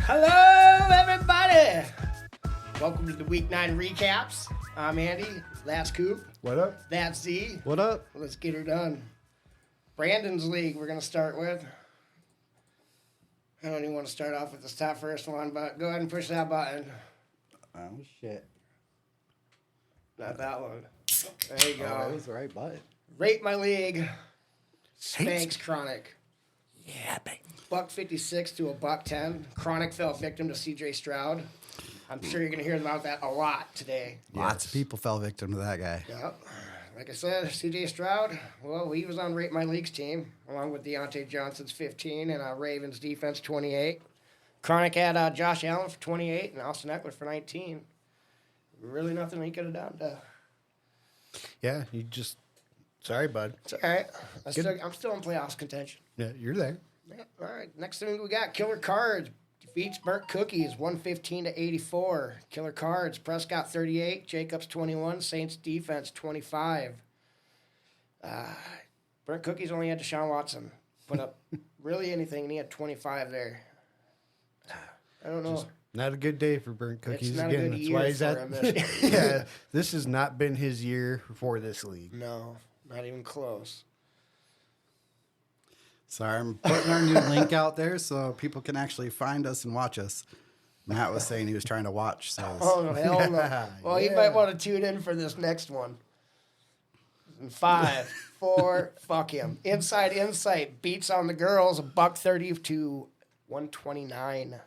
Hello, everybody. Welcome to the Week 9 recaps. I'm Andy. That's Coop. What up? That's Z. What up? Let's get her done. Brandon's league we're going to start with. I don't even want to start off with this top first one, but go ahead and push that button. Oh, shit. Not that one. There you Oh, that go. was the right button. Rate my league. Spanx Chronic. Yeah, baby. $1.56 to $1.10. Chronic fell victim to CJ Stroud. I'm sure you're going to hear about that a lot today. Lots of people fell victim to that guy. Yep. Like I said, CJ Stroud, well, he was on Rate My League's team, along with Deontay Johnson's 15 and Ravens defense 28. Chronic had Josh Allen for 28 and Austin Eckler for 19. Really nothing he could have done to. Yeah, you just. Sorry, bud. It's all right. I'm still in playoffs contention. Yeah, you're there. Yeah, all right. Next thing we got, Killer Cards defeats Burnt Cookies 115 to 84. Killer Cards, Prescott 38, Jacobs 21, Saints defense 25. Burnt Cookies only had Deshaun Watson put up really anything, and he had 25 there. I don't know. Not a good day for Burnt Cookies It's not again. a good That's year why he's for at. him this year. Yeah, this has not been his year for this league. No, not even close. Sorry, I'm putting our new link out there so people can actually find us and watch us. Matt was saying he was trying to watch, so Oh, hell no. Well, you might want to tune in for this next one. 5, 4, fuck him. Inside Insight beats on the girls $130 to 129.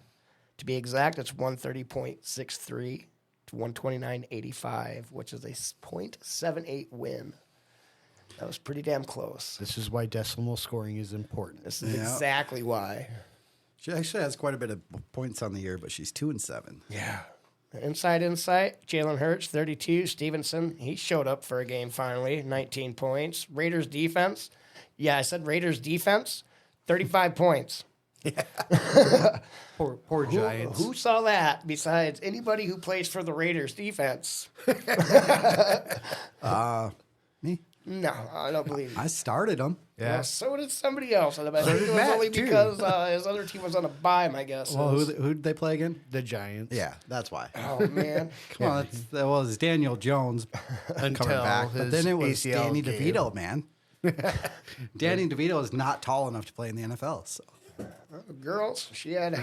To be exact, it's 130.63 to 129.85, which is a .78 win. That was pretty damn close. This is why decimal scoring is important. This is Yeah. exactly why. she actually has quite a bit of points on the year, but she's 2-7. Yeah. Inside Insight, Jalen Hurts, 32. Stevenson, he showed up for a game finally, 19 points. Raiders defense, yeah, I said Raiders defense, 35 points. Poor Giants. Who saw that besides anybody who plays for the Raiders defense? Me? No, I don't believe you. I started them. Yeah. Well, so did somebody else. I bet So it did was Matt, only too. because his other team was on a bye, my guess. Well, is. who'd they play again? The Giants. Yeah, that's why. Oh, man. Come on, that was Daniel Jones coming Until back, but his then it was ACL Danny game. DeVito, man. Danny DeVito is not tall enough to play in the NFL. So Girls, she had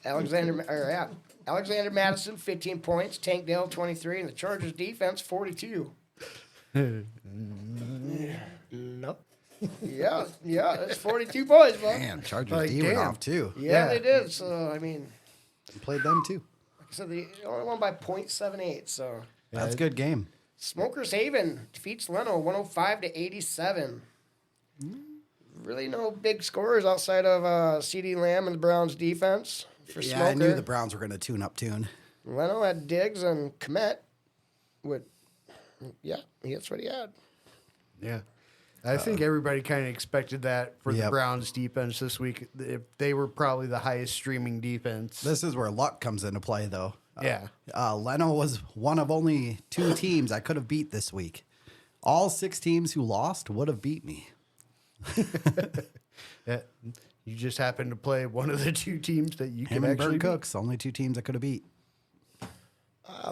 Alexander Madison, 15 points. Tank Dell, 23. And the Chargers defense, 42. Nope. Yeah, that's 42 points, bud. man, Chargers Like, D went damn. off too. Yeah, they did. So, I mean, Played them too. like I said, they only won by .78. So, That's a good game. Smokers Haven defeats Leno 105 to 87. Really no big scorers outside of CeeDee Lamb and the Browns defense for Yeah, Smoker. I knew the Browns were going to tune up tune. Leno had Diggs and Komet with, that's what he had. Yeah. I think everybody kind of expected that for the Yep. Browns defense this week. They were probably the highest streaming defense. This is where luck comes into play, though. Yeah. Leno was one of only 2 teams I could have beat this week. All 6 teams who lost would have beat me. Yeah. You just happened to play one of the 2 teams that you Him can and actually Bert beat. Cooks, only 2 teams I could have beat.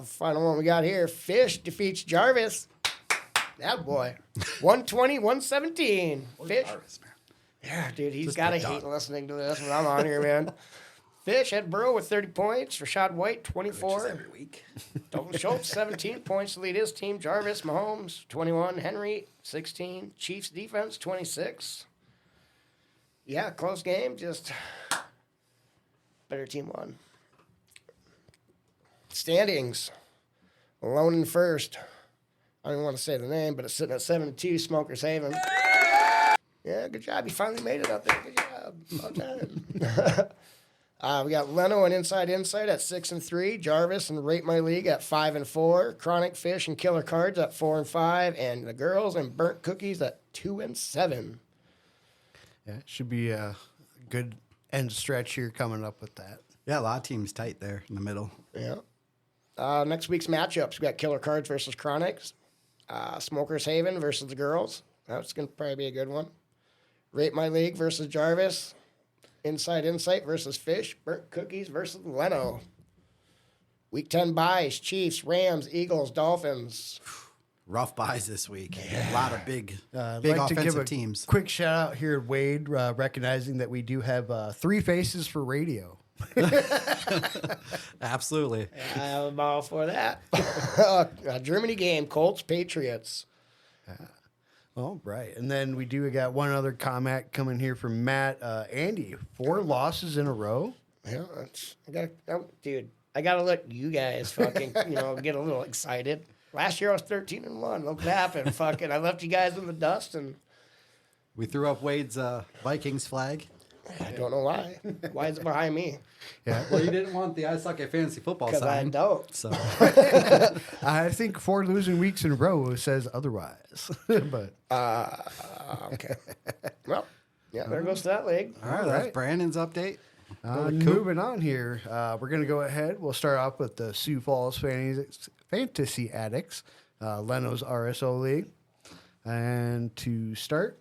Final one we got here. Fish defeats Jarvis. That boy. 120, 117. Fish. Yeah, dude, he's got to hate listening to this when I'm on here, man. Fish had Burrow with 30 points. Rashad White, 24. Every week. Dalton Schultz, 17 points to lead his team. Jarvis, Mahomes, 21. Henry, 16. Chiefs defense, 26. Yeah, close game. Just better team won. Standings. Alone in first. I don't even want to say the name, but it's sitting at 7-2. Smokers Haven. Yeah, good job. You finally made it up there. Good job. About time. We got Leno and Inside Insight at 6-3. Jarvis and Rate My League at 5-4. Chronic Fish and Killer Cards at 4-5. And the girls and Burnt Cookies at 2-7. Yeah, it should be a good end stretch here coming up with that. Yeah, a lot of teams tight there in the middle. Yeah. Next week's matchups, we got Killer Cards versus Chronics. Smokers Haven versus the girls. That's going to probably be a good one. Rate My League versus Jarvis. Inside Insight versus Fish. Burnt Cookies versus Leno. Week 10 buys. Chiefs, Rams, Eagles, Dolphins. Rough buys this week. A lot of big I'd big like to give offensive a temes. quick shout out here, Wade, recognizing that we do have 3 faces for radio. Absolutely. I'm all for that. Germany game. Colts, Patriots. All right. And then we got one other comment coming here from Matt. Andy, 4 losses in a row. Yeah, dude, I gotta let you guys fucking, get a little excited. Last year I was 13-1. Look what happened. Fucking, I left you guys in the dust, and We threw up Wade's Vikings flag. I don't know why. Why is it behind me? Yeah. Well, you didn't want the I suck at fantasy football Because I sign. don't. So I think 4 losing weeks in a row says otherwise. But Okay. Well, yeah, there goes that leg. all right, that's Brandon's update. moving on here, we're going to go ahead. We'll start off with the Sioux Falls Fantasy Addicts, Leno's RSO League. And to start,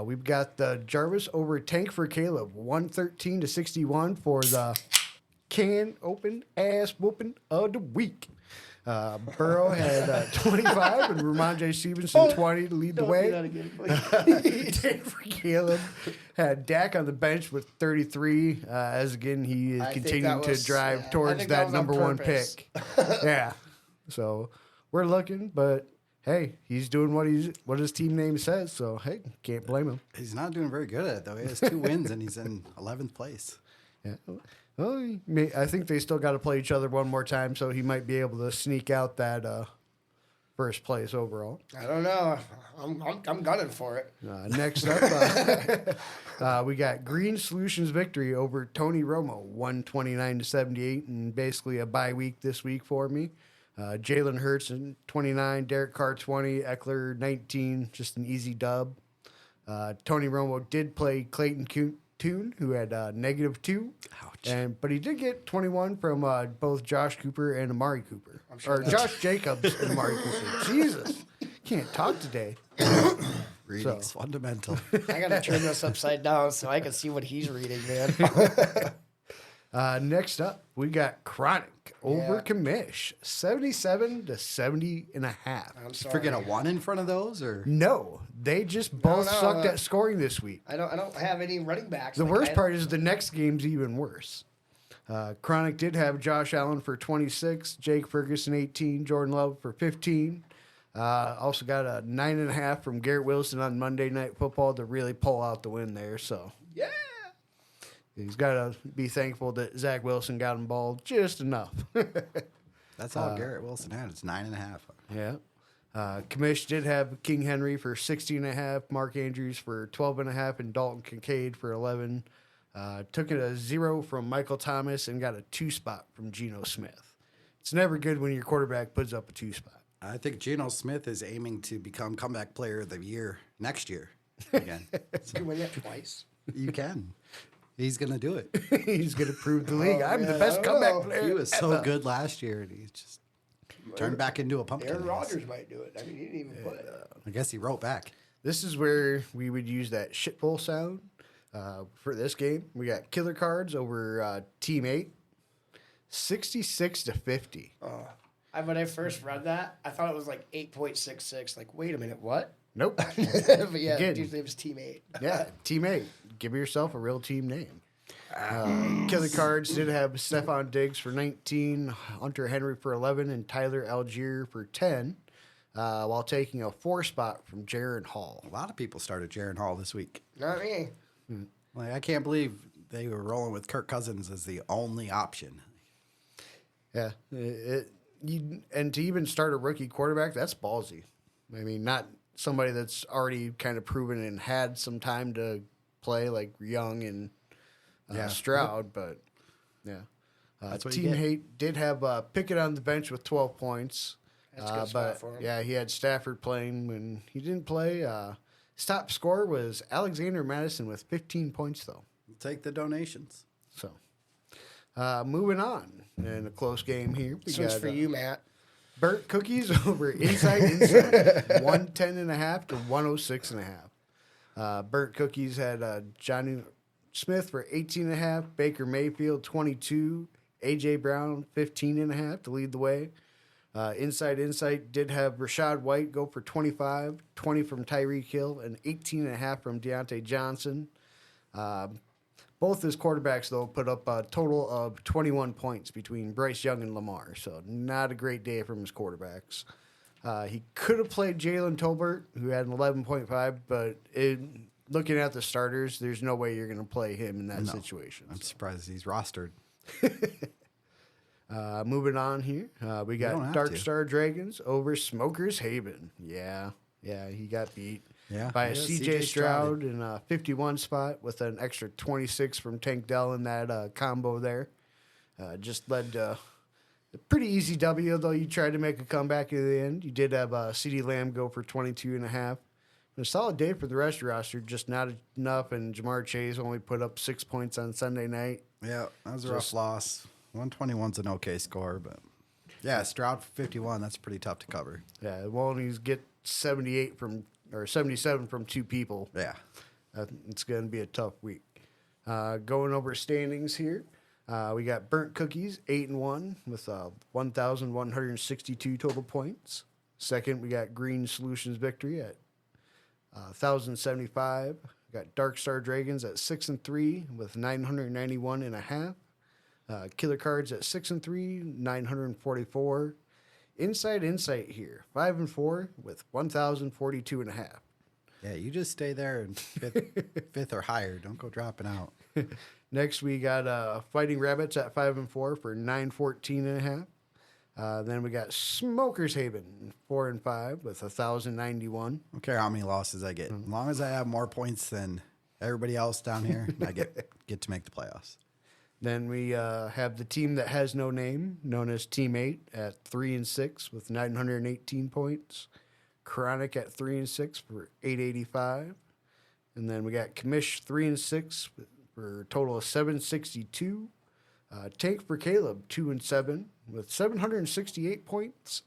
we've got the Jarvis over Tank for Caleb, 113-61 for the can open ass whooping of the week. Burrow had 25 and Ramondre Stevenson 20 to lead the Don't way. do that again, please. Tank for Caleb had Dak on the bench with 33. As again, he is I think continuing that to was- drive yeah, I towards think that that was on number 1 purpose. pick. Yeah. So we're looking, but hey, he's doing what his team name says. So hey, can't blame him. He's not doing very good at it though. He has 2 wins and he's in 11th place. Yeah. Well, I think they still got to play each other one more time, so he might be able to sneak out that first place overall. I don't know. I'm gunning for it. Next up, we got Green Solutions victory over Tony Romo, 129-78, and basically a bye week this week for me. Jalen Hurts 29, Derek Carr 20, Eckler 19, just an easy dub. Tony Romo did play Clayton Tune, who had -2. Ouch. But he did get 21 from both Josh Cooper and Amari Cooper. sure Or Josh Jacobs and Amari Cooper. Jesus. Can't talk today. Reading's fundamental. I gotta turn this upside down so I can see what he's reading, man. Next up, we got Chronic over Yeah. Kamish, 77-70.5. I'm sorry. Forget a 1 in front of those or No, they just both no, sucked at scoring this week. I don't have any running backs. The Like, worst I- part is the next game's even worse. Chronic did have Josh Allen for 26, Jake Ferguson 18, Jordan Love for 15. Also got a 9.5 from Garrett Wilson on Monday Night Football to really pull out the win there. So Yeah. he's got to be thankful that Zach Wilson got him ball just enough. that's all Garrett Wilson had. It's 9.5. Yeah. Kamish did have King Henry for 16.5, Mark Andrews for 12.5, and Dalton Kincaid for 11. Took it a 0 from Michael Thomas and got a 2 spot from Geno Smith. It's never good when your quarterback puts up a 2 spot. I think Geno Smith is aiming to become comeback player of the year next year again. You can win that twice. You can. He's going to do it. He's going to prove the league. I'm the man, best I don't comeback know. player. He was so ever. good last year and he just turned back into a pumpkin. Aaron I guess. Rodgers might do it. I mean, he didn't even play. I guess he wrote back. This is where we would use that shitbowl sound for this game. We got Killer Cards over Team 8, 66-50. When I first read that, I thought it was like 8.66. Like, wait a minute, what? Nope. But yeah, Again. dude's name was Teammate. Yeah, Team 8. Give yourself a real team name. Killer Cards did have Stephon Diggs for 19, Hunter Henry for 11, and Tyler Algier for 10, while taking a 4 spot from Jaron Hall. A lot of people started Jaron Hall this week. Not me. Like I can't believe they were rolling with Kirk Cousins as the only option. Yeah, and to even start a rookie quarterback, that's ballsy. I mean, not somebody that's already kind of proven and had some time to play like Young and Yeah. Stroud, but yeah. That's what you Team get. Hate did have Pickett on the bench with 12 points. That's a good spot but for him. yeah, he had Stafford playing when he didn't play. His top score was Alexander Madison with 15 points, though. Take the donations. So, moving on in a close game here. We This one's got, for you, Matt. Burnt Cookies over Inside, 110.5 to 106.5. Burnt Cookies had Smith for 18.5, Baker Mayfield 22, A.J. Brown 15.5 to lead the way. Inside Insight did have Rashad White go for 25, 20 from Tyreek Hill, and 18.5 from Deontay Johnson. Both his quarterbacks, though, put up a total of 21 points between Bryce Young and Lamar, so not a great day from his quarterbacks. He could have played Jalen Tolbert, who had an 11.5, but looking at the starters, there's no way you're going to play him in that situation. I'm surprised he's rostered. Moving on here, we don't got have Dark to. Star Dragons over Smokers Haven. Yeah, he got beat by a Yeah, C.J. CJ Stroud in a 51 spot with an extra 26 from Tank Dell in that combo there. Just led to a pretty easy W, though you tried to make a comeback in the end. You did have CeeDee Lamb go for 22.5. A solid day for the rest of the roster, just not enough, and Jamar Chase only put up 6 points on Sunday night. Yeah, that was a rough loss. 121's an okay score, but yeah, Stroud for 51, that's pretty tough to cover. Yeah, well, and he's get 77 from two people. Yeah. It's going to be a tough week. Going over standings here, we got Burnt Cookies 8-1 with 1,162 total points. Second, we got Green Solutions Victory at 1,075. We got Dark Star Dragons at 6-3 with 991.5. Killer Cards at 6-3, 944. Inside Insight here, 5-4 with 1,042.5. Yeah, you just stay there in fifth or higher. Don't go dropping out. Next, we got Fighting Rabbits at 5-4 for 914.5. Then we got Smokers Haven 4-5 with 1,091. I don't care how many losses I get. As long as I have more points than everybody else down here, I get to make the playoffs. Then we have the team that has no name, known as Team 8, at 3-6 with 918 points. Chronic at 3-6 for 885. And then we got Commish 3-6 for a total of 762. Tank for Caleb 2-7 with 768 points.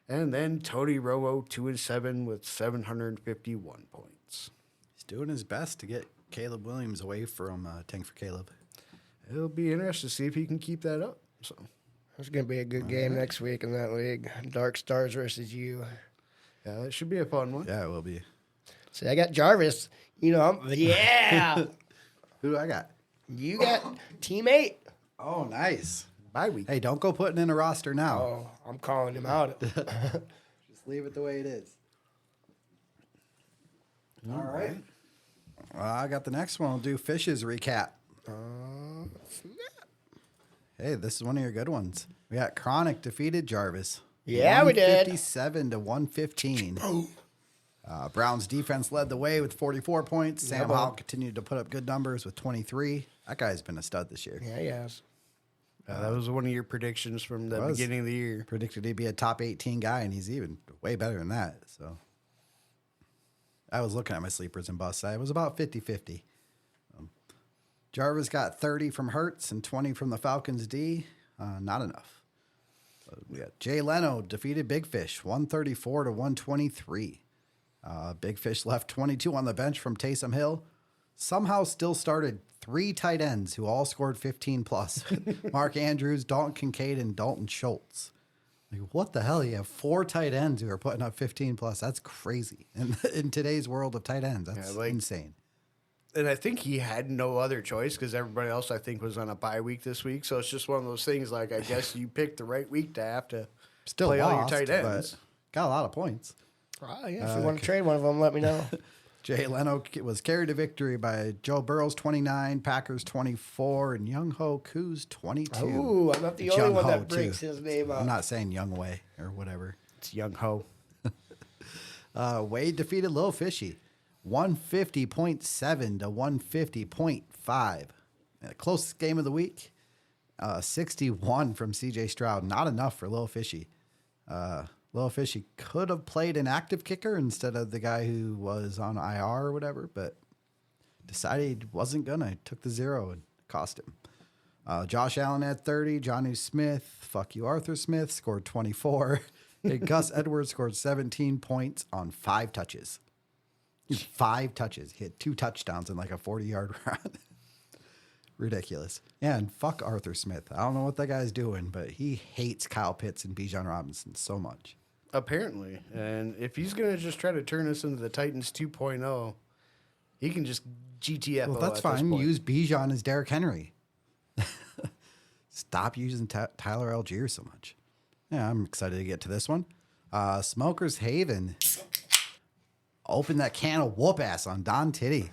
And then Tony Romo 2-7 with 751 points. He's doing his best to get Caleb Williams away from Tank for Caleb. It'll be interesting to see if he can keep that up. So There's going to be a good game next week in that league. Dark Stars versus you. yeah, that should be a fun one. Yeah, it will be. See, I got Jarvis. Yeah. Who do I got? You got Team 8. Oh, nice. Bye week. Hey, don't go putting in a roster now. Oh, I'm calling him out. Just leave it the way it is. All right. Well, I got the next one. We'll do Fish's recap. Hey, this is one of your good ones. We got Chronic defeated Jarvis. Yeah, we did. 157 to 115. Browns defense led the way with 44 points. Sam bud. Howell continued to put up good numbers with 23. That guy's been a stud this year. Yeah, he has. That was one of your predictions from the Was. beginning of the year. Predicted he'd be a top 18 guy, and he's even way better than that. So I was looking at my sleepers and busts. I was about 50-50. Jarvis got 30 from Hurts and 20 from the Falcons D. Not enough. We got Jay Leno defeated Big Fish 134 to 123. Big Fish left 22 on the bench from Taysom Hill. Somehow still started 3 tight ends who all scored 15 plus. Mark Andrews, Dalton Kincaid, and Dalton Schultz. Like, what the hell? You have 4 tight ends who are putting up 15 plus. That's crazy. In today's world of tight ends, that's insane. And I think he had no other choice because everybody else, I think, was on a bye week this week. So it's just one of those things like, I guess you picked the right week to have to Still play all your lost, tight ends. but got a lot of points. Yeah, if you want to trade one of them, let me know. Jay Leno was carried to victory by Joe Burrow's 29, Packers 24, and Young Ho Koo's 22. Ooh, I'm not the It's only Young one Ho, that breaks too. his name I'm up. not saying Young Wei or whatever. It's Young Ho. Wade defeated Lil Fishy 150.7 to 150.5. Closest game of the week. 61 from CJ Stroud. Not enough for Lil Fishy. Lil Fishy could have played an active kicker instead of the guy who was on IR or whatever, but decided he wasn't gonna. Took the 0 and cost him. Josh Allen had 30. Johnny Smith, fuck you, Arthur Smith, scored 24. And Gus Edwards scored 17 points on 5 touches. 5 touches. He had 2 touchdowns and like a 40-yard run. Ridiculous. Yeah, and fuck Arthur Smith. I don't know what that guy's doing, but he hates Kyle Pitts and Bijan Robinson so much. Apparently. And if he's going to just try to turn us into the Titans 2.0, he can just GTFO. Well, that's at this fine. point. Use Bijan as Derrick Henry. Stop using Tyler Algier so much. Yeah, I'm excited to get to this one. Smokers Haven opened that can of whoop ass on Don Titty.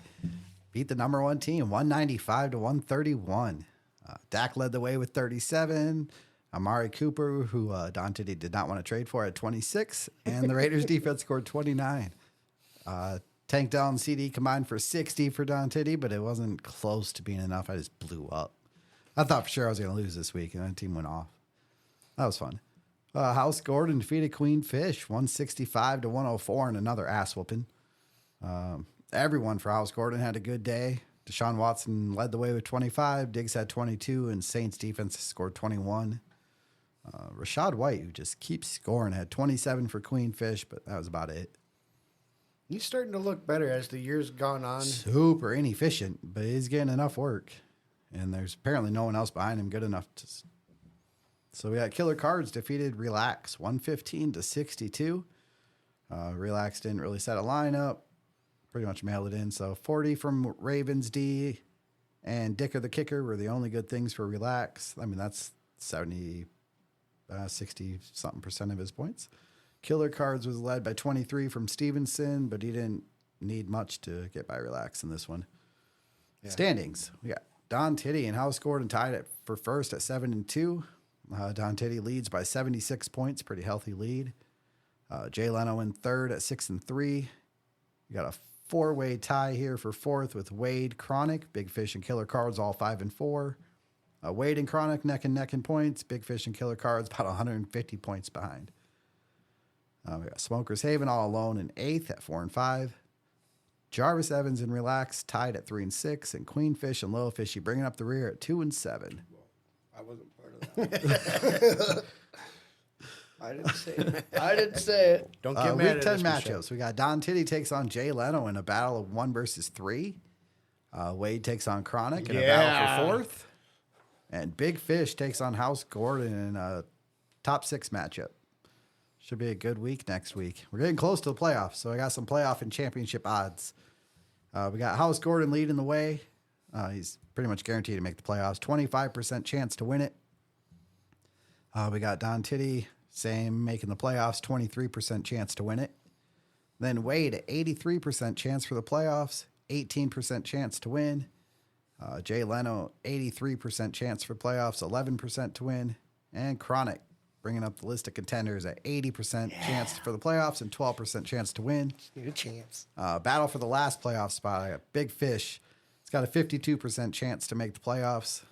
Beat the number one team 195 to 131. Dak led the way with 37. Amari Cooper, who Don Titty did not want to trade for, at 26. And the Raiders defense scored 29. Tank Dell and CD combined for 60 for Don Titty, but it wasn't close to being enough. I just blew up. I thought for sure I was going to lose this week, and then the team went off. That was fun. House Gordon defeated Queen Fish 165 to 104 in another ass whooping. Everyone for House Gordon had a good day. Deshaun Watson led the way with 25. Diggs had 22, and Saints defense scored 21. Rashad White, who just keeps scoring, had 27 for Queen Fish, but that was about it. He's starting to look better as the years gone on. Super inefficient, but he's getting enough work. And there's apparently no one else behind him good enough to. So we got Killer Cards defeated Relax 115 to 62. Relax didn't really set a lineup. Pretty much mailed it in. So 40 from Ravens D and Dicker the Kicker were the only good things for Relax. I mean, that's 60 something percent of his points. Killer Cards was led by 23 from Stevenson, but he didn't need much to get by Relax in this one. Yeah. Standings. We got Don Titty and House Gordon tied for first at 7-2. Don Titty leads by 76 points, pretty healthy lead. Jay Leno in third at 6-3. We got a four-way tie here for fourth with Wade, Chronic, Big Fish, and Killer Cards all 5-4. Wade and Chronic neck and neck in points. Big Fish and Killer Cards about 150 points behind. We got Smokers Haven all alone in eighth at 4-5. Jarvis Evans and Relax tied at 3-6, and Queen Fish and Little Fishy bringing up the rear at 2-7. I wasn't part of that. I didn't say it. I didn't say it. Don't get mad Week at 10 us, Michelle. matchups. We got Don Titty takes on Jay Leno in a battle of 1 versus 3. Wade takes on Chronic in a battle for fourth. And Big Fish takes on House Gordon in a top 6 matchup. Should be a good week next week. We're getting close to the playoffs, so I got some playoff and championship odds. We got House Gordon leading the way. He's pretty much guaranteed to make the playoffs. 25% chance to win it. We got Don Titty, same, making the playoffs. 23% chance to win it. Then Wade at 83% chance for the playoffs. 18% chance to win. Jay Leno, 83% chance for playoffs. 11% to win. And Chronic, bringing up the list of contenders at 80% chance for the playoffs and 12% chance to win. Need a chance. Battle for the last playoff spot. I got Big Fish. It's got a 52% chance to make the playoffs.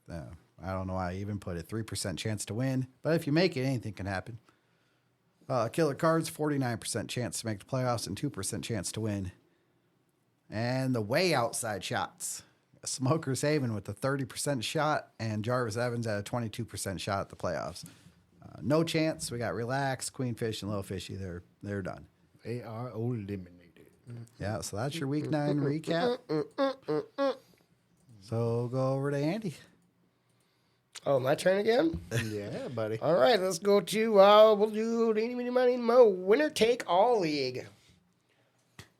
I don't know why I even put it. 3% chance to win. But if you make it, anything can happen. Killer Cards, 49% chance to make the playoffs and 2% chance to win. And the way outside shots. Smokers Haven with a 30% shot and Jarvis Evans at a 22% shot at the playoffs. No chance. We got Relax, Queen Fish, and Little Fishy. They're done. They are eliminated. Yeah, so that's your Week 9 recap. So go over to Andy. Oh, my turn again? Yeah, buddy. All right, let's go to, we'll do Eeny, Meeny, Miny, Mo, Winner Take All League.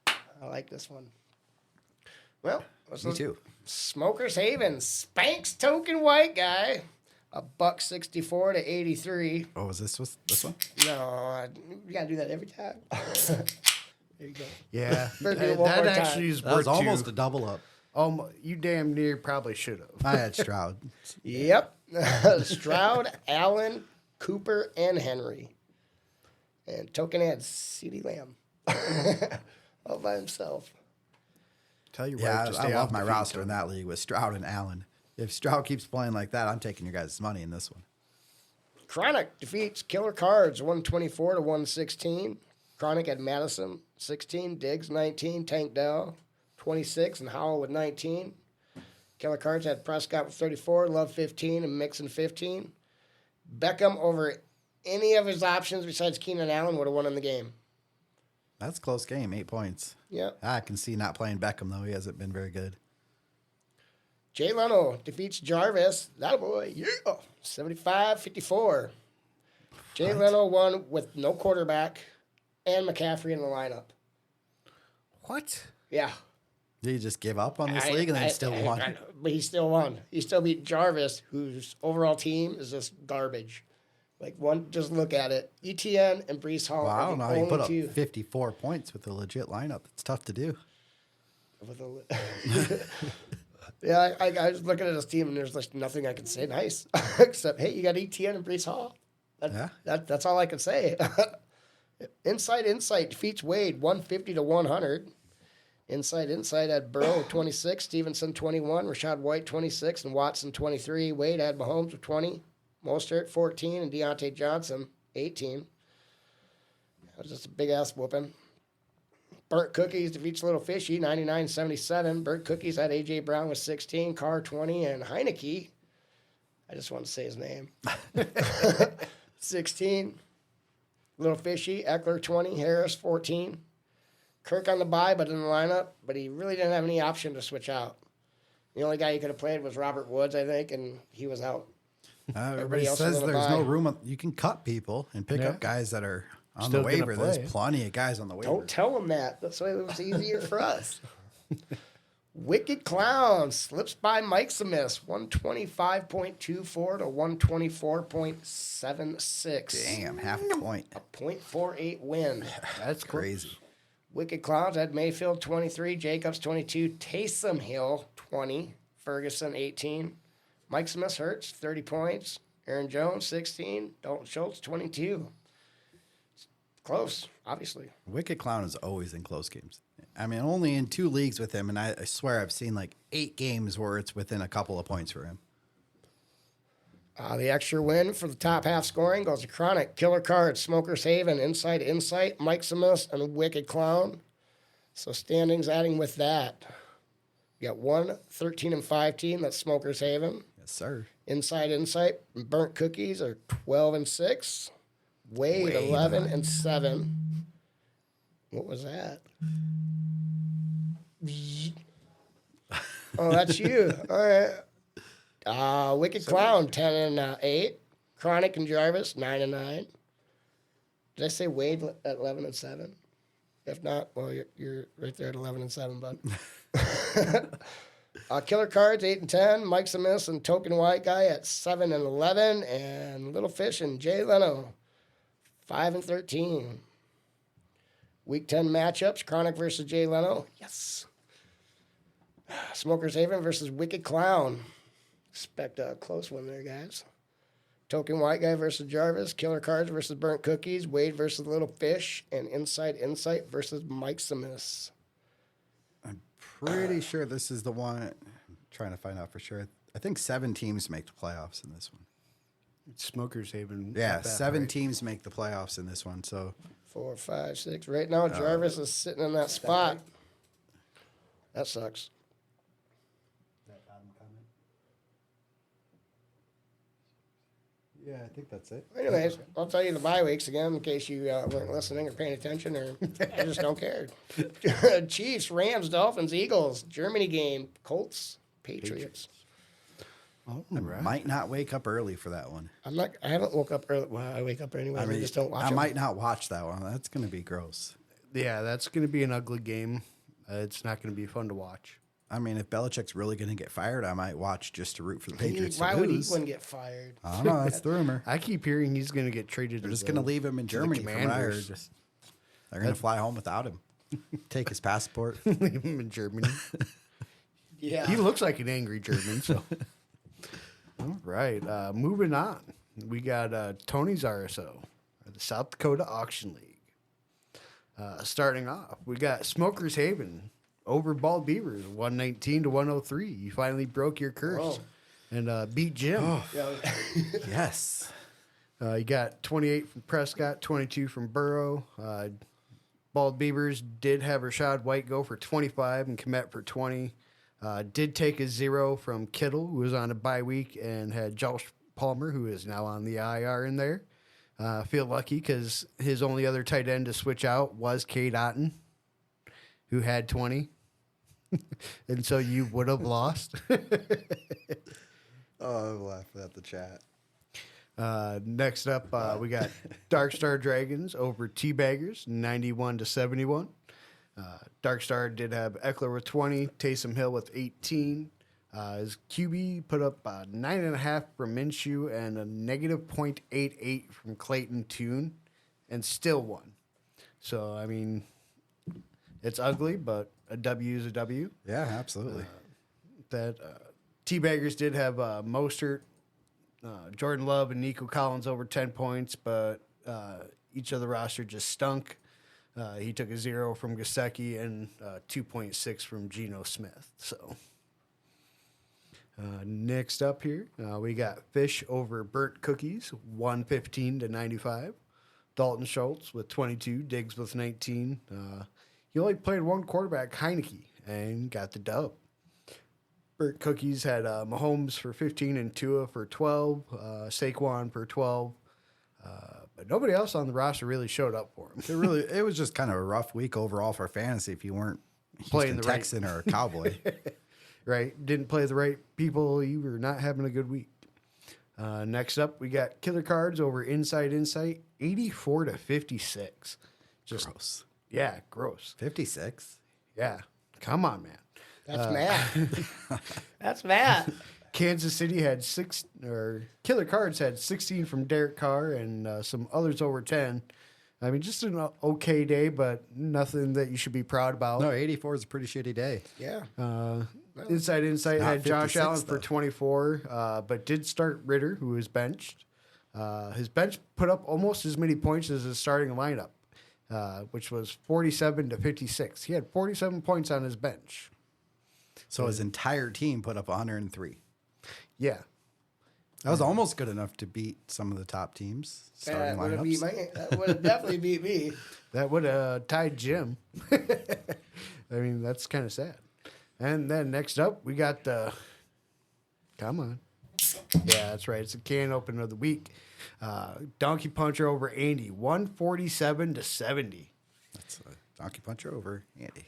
I like this one. Well, Me too. Smokers Haven, Spanx Token White Guy, $164 to 83. Oh, was this one? No, you gotta do that every time. There you go. Yeah, Better do it one that more actually time. is That was worth almost two. a double up. You damn near probably should have. I had Stroud. Yep. Stroud, Allen, Cooper, and Henry. And Token had CeeDee Lamb. All by himself. Tell your Yeah, wife to I stay love off my the feet, roster in Tony. that league with Stroud and Allen. If Stroud keeps playing like that, I'm taking your guys' money in this one. Chronic defeats Killer Cards 124 to 116. Chronic had Madison 16, Diggs 19, Tank Dell 26, and Howell with 19. Killer Cards had Prescott with 34, Love 15, and Mixon 15. Beckham over any of his options besides Keenan Allen would have won in the game. That's a close game, 8 points. Yep. I can see not playing Beckham, though. He hasn't been very good. Jay Leno defeats Jarvis. That boy, yeah. 75-54. Jay Leno won with no quarterback and McCaffrey in the lineup. What? Yeah. Did he just give up on this league and then still won? But he still won. He still beat Jarvis, whose overall team is just garbage. Like, just look at it. ETN and Brees Hall. Well, I are don't the know how you put only up 54 points with a legit lineup. It's tough to do. Yeah, I was looking at his team, and there's like nothing I can say nice except, hey, you got ETN and Brees Hall. That's all I can say. Insight defeats Wade 150-100. Insight had Burrow 26, Stevenson 21, Rashad White 26, and Watson 23. Wade had Mahomes with 20, Mostert 14, and Deontay Johnson 18. That was just a big ass whooping. Burnt Cookies defeats Little Fishy 99-77. Burnt Cookies had A.J. Brown with 16, Carr 20, and Heineke, I just want to say his name, 16. Little Fishy, Eckler 20, Harris 14. Kirk on the bye, but in the lineup, but he really didn't have any option to switch out. The only guy he could have played was Robert Woods, I think, and he was out. Everybody else says was on the there's no bye. room. You can cut people and pick up guys that are on Still the gonna waiver. play. There's plenty of guys on the waiver. Don't tell him that. That's why it was easier for us. Wicked Clown slips by Mike Samis, 125.24 to 124.76. Damn, half a point. A .48 win. That's Crazy. Wicked Clowns had Mayfield 23, Jacobs 22, Taysom Hill 20, Ferguson 18, Mike Smith Hurts 30 points, Aaron Jones 16, Dalton Schultz 22. Close, obviously. Wicked Clown is always in close games. I mean, only in 2 leagues with him, and I swear I've seen like 8 games where it's within a couple of points for him. The extra win for the top half scoring goes to Chronic, Killer Cards, Smokers Haven, Insight, Mike Samus, and Wicked Clown. So standings adding with that. You got 1, 13, and 5 team. That's Smokers Haven. Yes, sir. Insight, and Burnt Cookies are 12 and 6. Wade 11 and 7. What was that? Oh, that's you. All right. Wicked Clown 10 and 8. Chronic and Jarvis 9 and 9. Did I say Wade at 11 and 7? If not, well, you're right there at 11 and 7, bud. Killer Cards 8 and 10. Mike Samis and Token White Guy at 7 and 11, and Little Fish and Jay Leno 5 and 13. Week 10 matchups: Chronic versus Jay Leno. Yes. Smokers Haven versus Wicked Clown. Expect a close one there, guys. Token White Guy versus Jarvis. Killer Cards versus Burnt Cookies. Wade versus Little Fish. And Insight versus Mike Samis. I'm pretty sure this is the one. I'm trying to find out for sure. I think 7 teams make the playoffs in this one. Smokers Haven. Yeah, Not bad, 7 right? teams make the playoffs in this one. So 4, 5, 6. Right now, Jarvis is sitting in that spot. That sucks. yeah, I think that's it. Anyways, I'll tell you the bye weeks again in case you weren't listening or paying attention or I just don't care. Chiefs, Rams, Dolphins, Eagles, Germany game, Colts, Patriots. All I right. might not wake up early for that one. I haven't woke up early. Well, I wake up anyway. I just don't watch I them. might not watch that one. That's going to be gross. Yeah, that's going to be an ugly game. It's not going to be fun to watch. I mean, if Belichick's really going to get fired, I might watch just to root for the Patriots. Why to would he lose. wouldn't get fired? I don't know. That's the rumor. I keep hearing he's going to get traded. They're just going to leave him in Germany from what I heard. Commanders. They're going to fly home without him. Take his passport. Leave him in Germany. Yeah. He looks like an angry German. So, all right, moving on. We got Tony's RSO, the South Dakota Auction League. Starting off, we got Smokers Haven over Bald Beavers, 119 to 103. You finally broke your curse Whoa. and beat Jim. Yeah. Yes. You got 28 from Prescott, 22 from Burrow. Bald Beavers did have Rashad White go for 25 and Komet for 20. Did take a 0 from Kittle, who was on a bye week, and had Josh Palmer, who is now on the IR in there. Feel lucky because his only other tight end to switch out was Cade Otton, who had 20. and so you would have lost. Oh, I'm laughing at the chat. Next up, we got Dark Star Dragons over Teabaggers, 91-71. Dark Star did have Eckler with 20, Taysom Hill with 18. His QB put up 9.5 from Minshew and a negative .88 from Clayton Tune, and still won. So, I mean, it's ugly, but a W is a W. Yeah, absolutely. Teabaggers did have Mostert, Jordan Love, and Nico Collins over 10 points, but each of the roster just stunk. He took a 0 from Gasecki and 2.6 from Geno Smith. So next up here, we got Fish over Burnt Cookies, 115-95. Dalton Schultz with 22, Diggs with 19. He only played one quarterback, Heineke, and got the dub. Burnt Cookies had Mahomes for 15 and Tua for 12, Saquon for 12. But nobody else on the roster really showed up for him. It was just kind of a rough week overall for fantasy if you weren't Playing Houston the right- Texan or a Cowboy. Right? Didn't play the right people. You were not having a good week. Next up, we got Killer Cards over Inside Insight, 84-56. Just Gross. Yeah, gross. 56. Yeah, come on, man. That's Matt. That's Matt. Kansas City had Killer Cards had 16 from Derek Carr and some others over 10. I mean, just an okay day, but nothing that you should be proud about. No, 84 is a pretty shitty day. Yeah. Inside Insight not had Josh 56 Allen for though. 24, but did start Ritter, who was benched. His bench put up almost as many points as his starting lineup, which was 47-56. He had 47 points on his bench. So his entire team put up 103. Yeah. That was almost good enough to beat some of the top teams starting lineups. That would have definitely beat me. That would have tied Jim. I mean, that's kind of sad. And then next up, we got the. Come on. Yeah, that's right. It's a can opener of the week. Donkey Puncher over Andy, 147-70. That's a donkey puncher over Andy.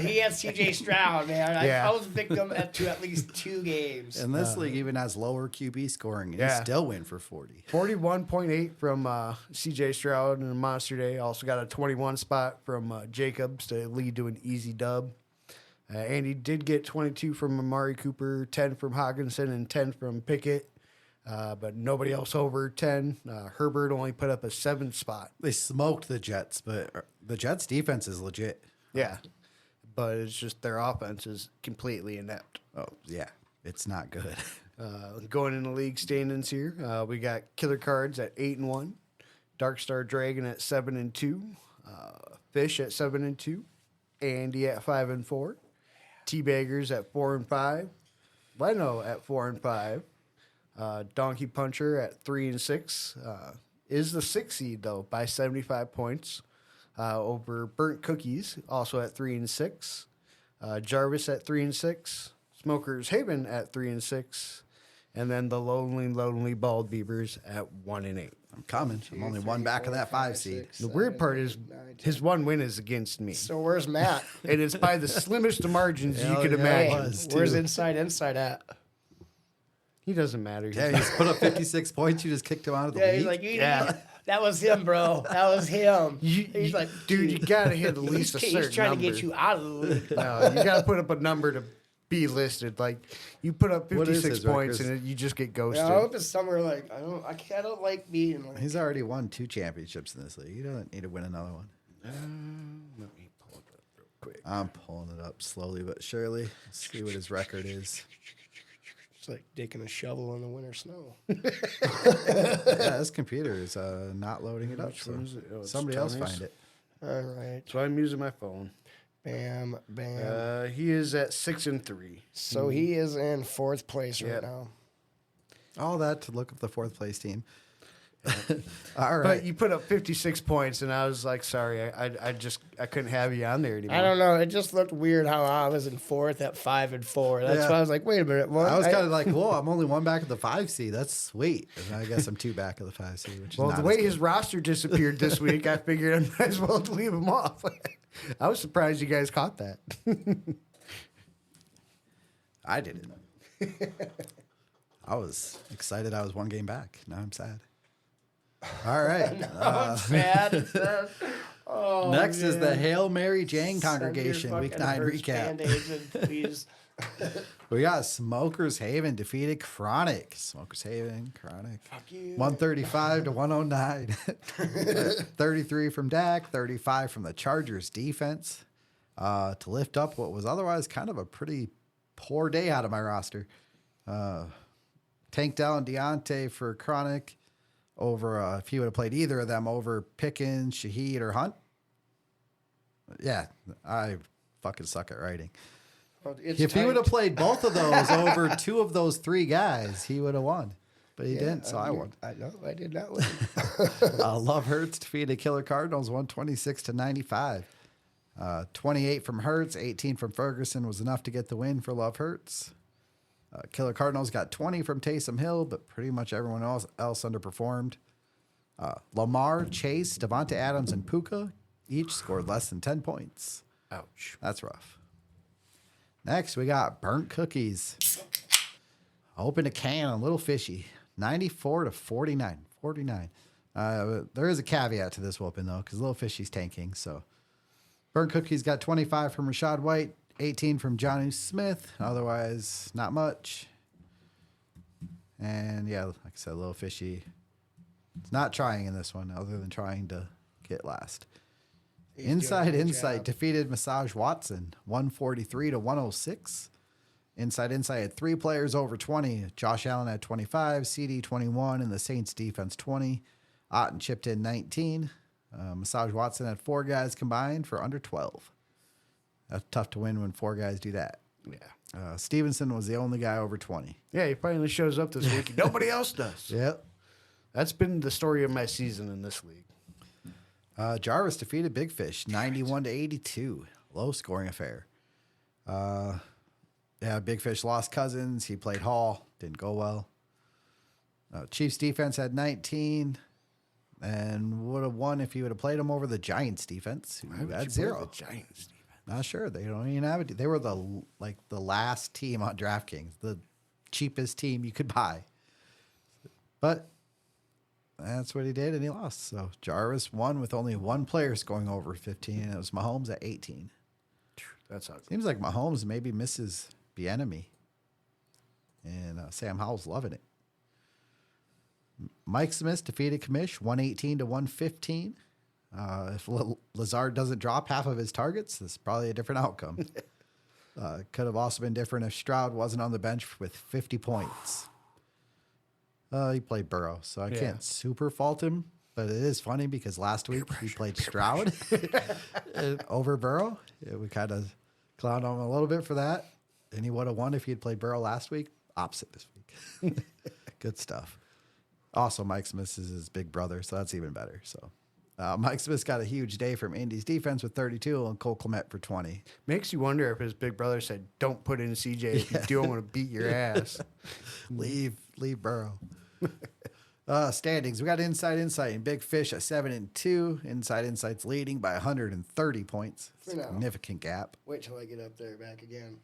He had C.J. Stroud, man. Yeah. I was victim to at least 2 games. And this league even has lower QB scoring, and Yeah. he still win for 40. 41.8 from C.J. Stroud in a monster day. Also got a 21 spot from Jacobs to lead to an easy dub. Andy did get 22 from Amari Cooper, 10 from Hawkinson, and 10 from Pickett. But nobody else over 10. Herbert only put up a 7 spot. They smoked the Jets, but the Jets defense is legit. Yeah. But it's just their offense is completely inept. Oh, yeah. It's not good. Going in the league standings here, we got Killer Cards at 8-1, Dark Star Dragon at 7-2, Fish at 7-2, Andy at 5-4, Teabaggers at 4-5, Leno at 4-5, Donkey Puncher at 3-6, is the 6th seed though by 75 points over Burnt Cookies, also at 3-6, Jarvis at 3-6, Smokers Haven at 3-6, and then the lonely bald beavers at 1-8. I'm coming. I'm only one back of that 5 seed. The weird part is his one win is against me, So where's Matt? and it's by the slimmest of margins you Hell could yeah, imagine. it was. Where's too. Inside at? He doesn't matter. Yeah, he just put up 56 points. You just kicked him out of the Yeah, league. he's like, Yeah. that was him, bro. That was him. He's like, dude, you gotta hit at least a he's certain trying number. to get you out of the league. No, you gotta put up a number to be listed. Like you put up What is 56 his points record? and you just get Yeah, ghosted. I hope it's somewhere like I don't like being like. He's already won 2 championships in this league. You don't need to win another one. Let me pull it up real quick. I'm pulling it up slowly but surely. Let's see what his record is. It's like digging a shovel in the winter snow. Yeah, this computer is not loading it up. Which So one is it? Oh, it's somebody else Tony's. find it. All right, So I'm using my phone. bam, bam. He is at 6-3. So he is in 4th place right Yep. now. All that to look up the 4th place team. All right. But you put up 56 points, and I was like, sorry, I couldn't have you on there anymore. I don't know. It just looked weird how I was in 4th at 5-4. That's Yeah. why I was like, wait a minute. What? I was kind of like, whoa, I'm only one back of the 5 seed. That's sweet. And I guess I'm 2 back of the 5 seed, which is Well, not the as way good. his roster disappeared this week, I figured I might as well leave him off. I was surprised you guys caught that. I didn't. I was excited I was one game back. Now I'm sad. All right. Sad. Next is the man. Hail Mary Jane Send your congregation week fucking 9 Hertz recap. Band-Aids in, please. We got Smokers Haven defeated Chronic. Smokers Haven, Chronic. Fuck you. 135 to 109. 33 from Dak, 35 from the Chargers defense. To lift up what was otherwise kind of a pretty poor day out of my roster. Tank down Deontay for Chronic over, if he would have played either of them, over Pickens, Shaheed, or Hunt. Yeah, I fucking suck at writing. Well, it's If he would have tight. played both of those over two of those three guys, he would have won. But he didn't, so I won. I know, I did not win. Love Hurts defeated Killer Cardinals 126 to 95. 28 from Hurts, 18 from Ferguson was enough to get the win for Love Hurts. Killer Cardinals got 20 from Taysom Hill, but pretty much everyone else underperformed. Lamar, Chase, Devonta Adams, and Puka each scored less than 10 points. Ouch. That's rough. Next, we got Burnt Cookies. Open a can on Little Fishy. 94 to 49. 49. There is a caveat to this whooping, though, because Little Fishy's tanking. So Burnt Cookies got 25 from Rashad White, 18 from Johnny Smith. Otherwise, not much. And yeah, like I said, Little Fishy is not trying in this one other than trying to get last. He's doing a Inside good Insight job. defeated Massage Watson 143 to 106. Inside Insight had three players over 20. Josh Allen had 25, CD 21, and the Saints defense 20. Otten chipped in 19. Massage Watson had four guys combined for under 12. That's tough to win when four guys do that. Yeah. Stevenson was the only guy over 20. Yeah, he finally shows up this week. Nobody else does. Yep. That's been the story of my season in this league. Jarvis defeated Big Fish 91 to 82. Low scoring affair. Yeah, Big Fish lost Cousins. He played Hall. Didn't go well. Chiefs defense had 19 and would have won if he would have played him over the Giants defense, who had 0. The Giants defense. Not sure. They don't even have it. They were the last team on DraftKings, the cheapest team you could buy. But that's what he did, and he lost. So Jarvis won with only one player scoring over 15, and it was Mahomes at 18. That's ugly. Seems like Mahomes maybe misses Bieniemy, and Sam Howell's loving it. Mike Smith defeated Kamish 118 to 115. If Lazard doesn't drop half of his targets, this is probably a different outcome. Could have also been different if Stroud wasn't on the bench with 50 points. He played Burrow, so I can't super fault him. But it is funny because last week he played Stroud over Burrow. Yeah, we kind of clowned on him a little bit for that. And he would have won if he had played Burrow last week. Opposite this week. Good stuff. Also, Mike Smith is his big brother, so that's even better. So Mike Smith's got a huge day from Indy's defense with 32 and Cole Kmet for 20. Makes you wonder if his big brother said, "Don't put in CJ. If you do, I'm going to beat your ass." Leave Burrow. Standings. We got Inside Insight and Big Fish at 7-2. Inside Insight's leading by 130 points. For now. Significant gap. Wait till I get up there back again.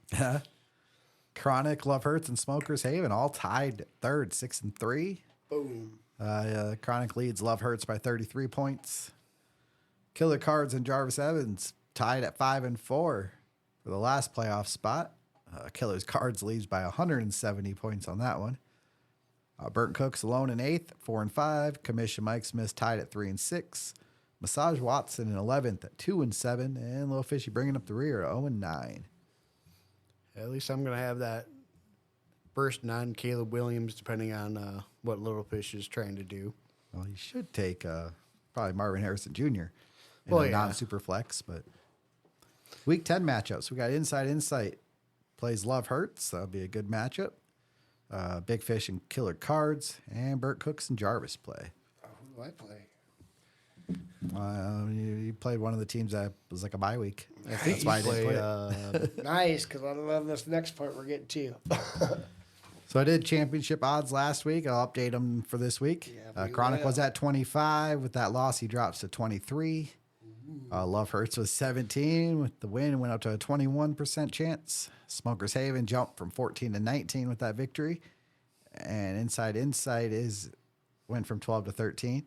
Chronic, Love Hurts, and Smokers Haven all tied third, 6-3. Boom. Chronic leads Love Hurts by 33 points. Killer Cards and Jarvis Evans tied at 5-4 for the last playoff spot. Killer's Cards leads by 170 points on that one. Burnt Cooks alone in 8th, 4-5. Commission Mike Smith tied at 3-6. Massage Watson in 11th at 2-7. And Little Fishy bringing up the rear at 0-9. At least I'm going to have that first non-Caleb Williams, depending on what Little Fish is trying to do. Well, you should take probably Marvin Harrison Jr. in Well, a yeah. non-super flex, but week 10 matchups. We got Inside Insight plays Love Hurts. That'll be a good matchup. Big Fish and Killer Cards, and Burt Cooks and Jarvis play. Oh, who do I play? You played one of the teams that was like a bye week. I think That's why I didn't play, play it. Nice, because I love this next part we're getting to. So I did championship odds last week. I'll update them for this week. Yeah, we Chronic will. was at 25. With that loss, he drops to 23. Love Hurts was 17 with the win, went up to a 21% chance. Smokers Haven jumped from 14 to 19 with that victory. And Inside is went from 12 to 13.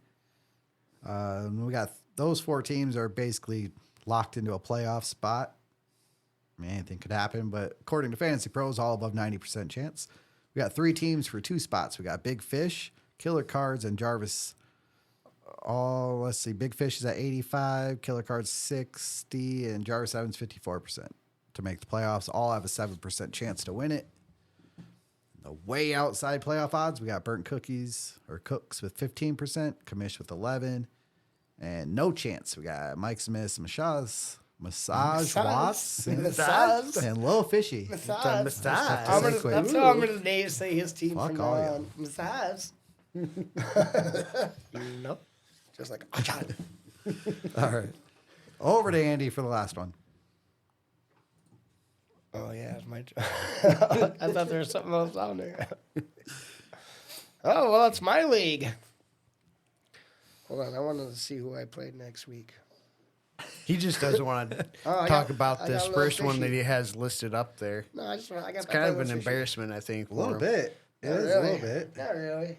We got those 4 teams are basically locked into a playoff spot. I mean, anything could happen, but according to Fantasy Pros, all above 90% chance. We got 3 teams for 2 spots. We got Big Fish, Killer Cards, and Jarvis. Let's see. Big Fish is at 85, Killer Cards 60, and Jarvis Evans 54% to make the playoffs. All have a 7% chance to win it. The way outside playoff odds, we got Burnt Cookies or Cooks with 15%, Commish with 11, and no chance. We got Mike Smith, Massage Watts, Massage. and Lil Fishy. Massage. Massage. That's how I'm gonna say his team Fuck from all now y'all. on. Massage. Nope. Just like Achan. All right. Over to Andy for the last one. Oh yeah, it's my turn. I thought there was something else on there. Oh well, it's my league. Hold on, I wanted to see who I played next week. He just doesn't want to I talk got- about I this got a little first one that fishy. he has listed up there. No, I got. It's kind of an embarrassment, I think. A little for him. bit. It Not is really. a little bit. Not really.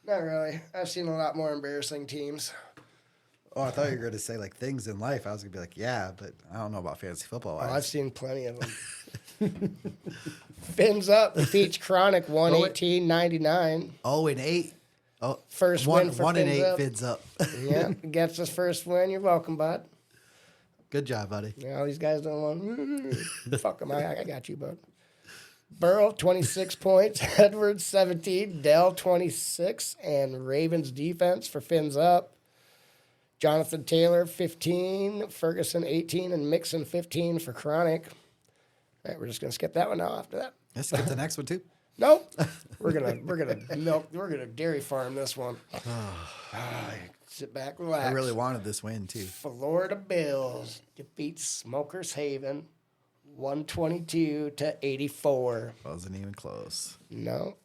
Not really. I've seen a lot more embarrassing teams. Oh, I thought you were going to say like things in life. I was going to be like, yeah, but I don't know about fantasy football. Oh, I've seen plenty of them. Fins up defeats Chronic 118.99. 0-8. Oh, First one, win for 1 and 8 Fins Up. Fins up. Yeah, gets his first win. You're welcome, bud. Good job, buddy. Yeah, all these guys don't want. Fuck them. I got you, bud. Burrow 26 points. Edwards 17. Dell 26, and Ravens defense for Fins up. Jonathan Taylor 15. Ferguson 18, and Mixon 15 for Chronic. All right, we're just gonna skip that one now after that. Let's skip the next one too. Nope. We're gonna dairy farm this one. Sit back, relax. I really wanted this win too. Florida Bills defeats Smokers Haven 122 to 84. Wasn't even close. No.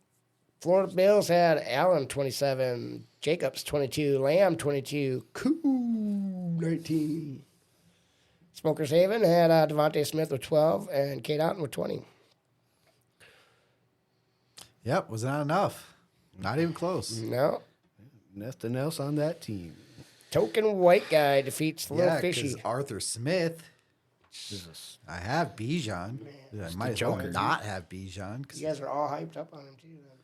Florida Bills had Allen 27, Jacobs 22, Lamb 22, Koo 19. Smokers Haven had Devontae Smith with 12 and Kate Otten with 20. Yep, was not enough. Not even close. No. Nothing else on that team. Token white guy defeats Little Yeah, Fishy. because Arthur Smith. I have Bijan. I might as well not have Bijan. 'Cause You guys are all hyped up on him too. Then.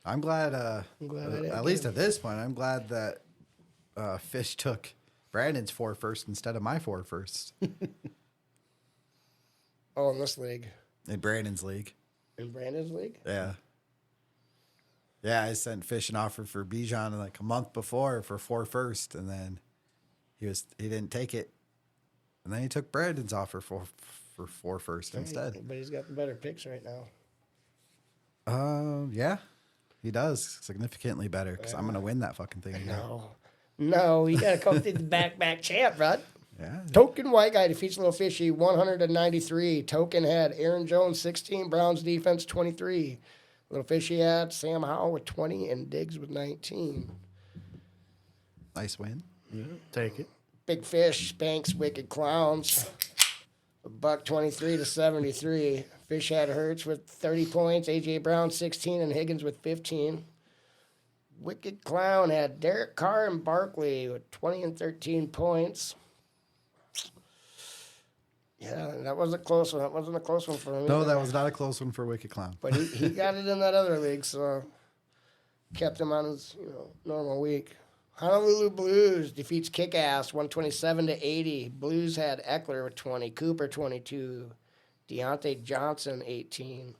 I'm glad. glad I didn't at get least him. at this point, I'm glad that Fish took Brandon's 4 first instead of my 4 first Oh, in this league, in Brandon's league. in Brandon's league. Yeah. Yeah, I sent Fish an offer for Bijan like a month before for 4 first, and then he didn't take it, and then he took Brandon's offer for 4 first instead. But he's got the better picks right now. Yeah, he does significantly better because I'm gonna win that fucking thing again. No, you got to come through the back champ, bud. Yeah, Token white guy defeats Little Fishy 193. Token had Aaron Jones 16, Browns defense 23. Little Fishy had Sam Howell with 20 and Diggs with 19. nice win. Take it. Big Fish spanks Wicked Clowns. Buck 23 to 73. Fish had Hurts with 30 points, AJ Brown 16, and Higgins with 15. Wicked Clown had Derek Carr and Barkley with 20 and 13 points. Yeah, that was a close one. That wasn't a close one for him. No, either. that was not a close one for Wicked Clown. But he got it in that other league, so kept him on his normal week. Honolulu Blues defeats Kick-Ass 127 to 80. Blues had Eckler with 20, Cooper 22, Deontay Johnson 18.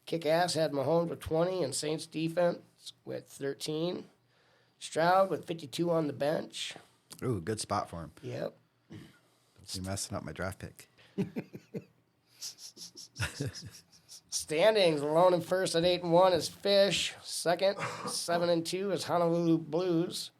Kick-Ass had Mahomes with 20 and Saints defense with 13. Stroud with 52 on the bench. Ooh, good spot for him. Yep. You're messing up my draft pick. Standings, alone in first at 8-1 is Fish. Second, 7-2 is Honolulu Blues.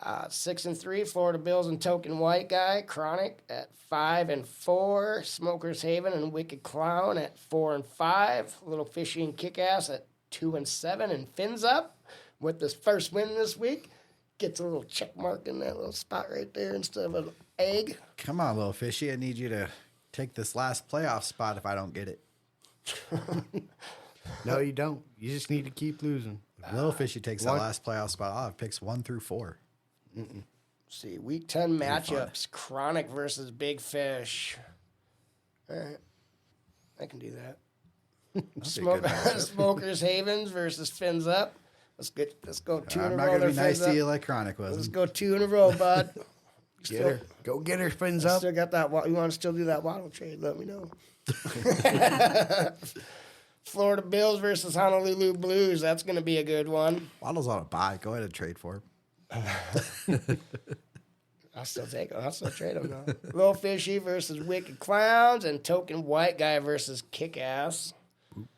6-3, Florida Bills and Token White Guy. Chronic at 5-4. Smokers Haven and Wicked Clown at 4-5. Little Fishy and Kick-Ass at 2-7. And Fins Up with this first win this week. gets a little check mark in that little spot right there instead of an egg. Come on, little fishy. I need you to take this last playoff spot if I don't get it. No, you don't. You just need to keep losing. If little fishy takes that last playoff spot, I'll have picks 1 through 4. Let's see, week 10 matchups: Chronic versus Big Fish. All right, I can do that. Smokers Havens versus Fins Up. Let's go 2 in a I'm row. not going to there, be nice Fins to Up. you like Chronic was. Let's go 2 in a row, bud. Get her. Go get her, Fins up. Still got that. You want to still do that Waddle trade? Let me know. Florida Bills versus Honolulu Blues. That's going to be a good one. Waddle's on a bye. Go ahead and trade for him. I'll still take him. I'll still trade him though. Little Fishy versus Wicked Clowns, and Token White Guy versus Kick Ass.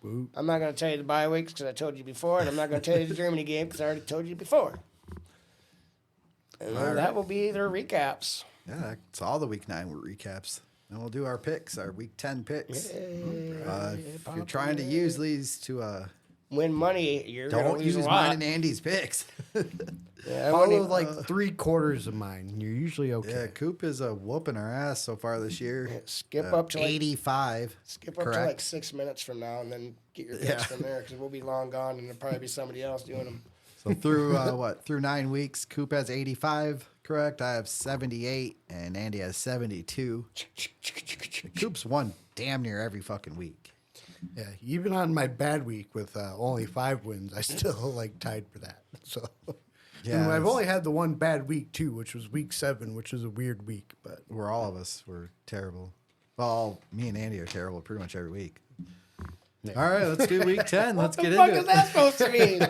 I'm not going to tell you the bye weeks because I told you before, and I'm not going to tell you the Germany game because I already told you before. And that will be their recaps. Yeah, it's all the week 9 recaps. And we'll do our picks, our week 10 picks. If you're trying to use these to Win money, you're going to don't lose use a mine lot. and Andy's picks. Yeah, Follow like 3/4 of mine. You're usually okay. Yeah, Coop is whooping our ass so far this year. skip up to like 85. skip up to correct? like 6 minutes from now, and then get your picks from there because we'll be long gone, and there'll probably be somebody else doing them. So through through 9 weeks, Coop has 85, correct? I have 78, and Andy has 72. Coop's won damn near every fucking week. Yeah, even on my bad week with only 5 wins, I still like tied for that. So, Yeah, and I've it's- only had the one bad week too, which was week 7, which was a weird week. But We're all of us were terrible. Well, me and Andy are terrible pretty much every week. All right, let's do week 10. Let's What get the fuck into is it. that supposed to mean?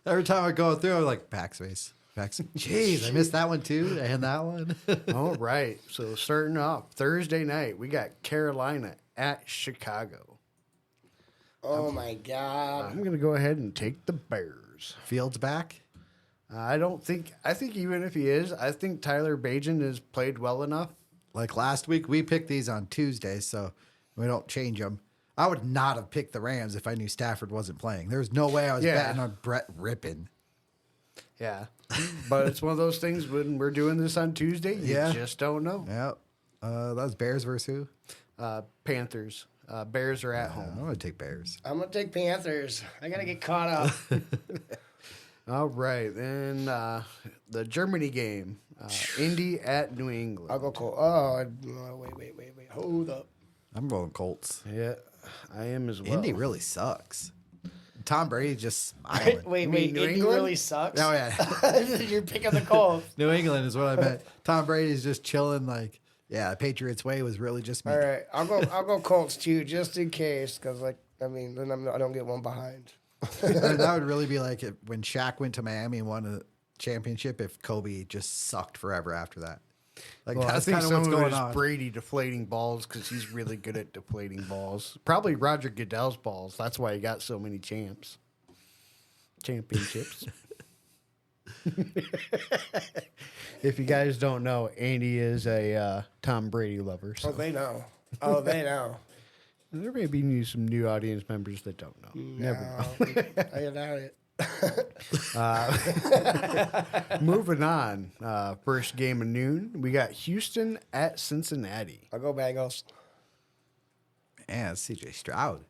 Every time I go through, I'm like, backspace. Jeez, I missed that one too, and that one. all right, so starting off Thursday night, we got Carolina at Chicago. Oh my god! I'm gonna go ahead and take the Bears. Fields back. I think even if he is, I think Tyler Bajan has played well enough. Like last week, we picked these on Tuesday, so we don't change them. I would not have picked the Rams if I knew Stafford wasn't playing. There's no way I was Yeah. betting on Brett Rippin. Yeah, but it's one of those things when we're doing this on Tuesday, you Yeah. just don't know. Yep. That was Bears versus who? Panthers. Bears are at I'm home. going to take Bears. I'm gonna take Panthers. I gotta get caught up. All right, then the Germany game, Indy at New England. I'll go Cole. Oh, wait. Hold up. I'm going Colts. Yeah, I am as well. Indy really sucks. Tom Brady just smiling. Wait. New Indy England? really sucks. Oh, yeah. You're picking the Colts. New England is what I meant. Tom Brady's just chilling like, yeah, Patriots way was really just me. All right, I'll go Colts too, just in case, because then I don't get one behind. That would really be like when Shaq went to Miami and won a championship if Kobe just sucked forever after that. Like, Well, I that's think kind of some what's of it going is on. Brady deflating balls because he's really good at deflating balls. Probably Roger Goodell's balls. That's why he got so many championships. If you guys don't know, Andy is a Tom Brady lover. Oh, So they know. Oh, they know. there may be some new audience members that don't know. Never know. I doubt it. Moving on, first game of noon, we got Houston at Cincinnati. I'll go Bengals. Man, it's CJ Stroud.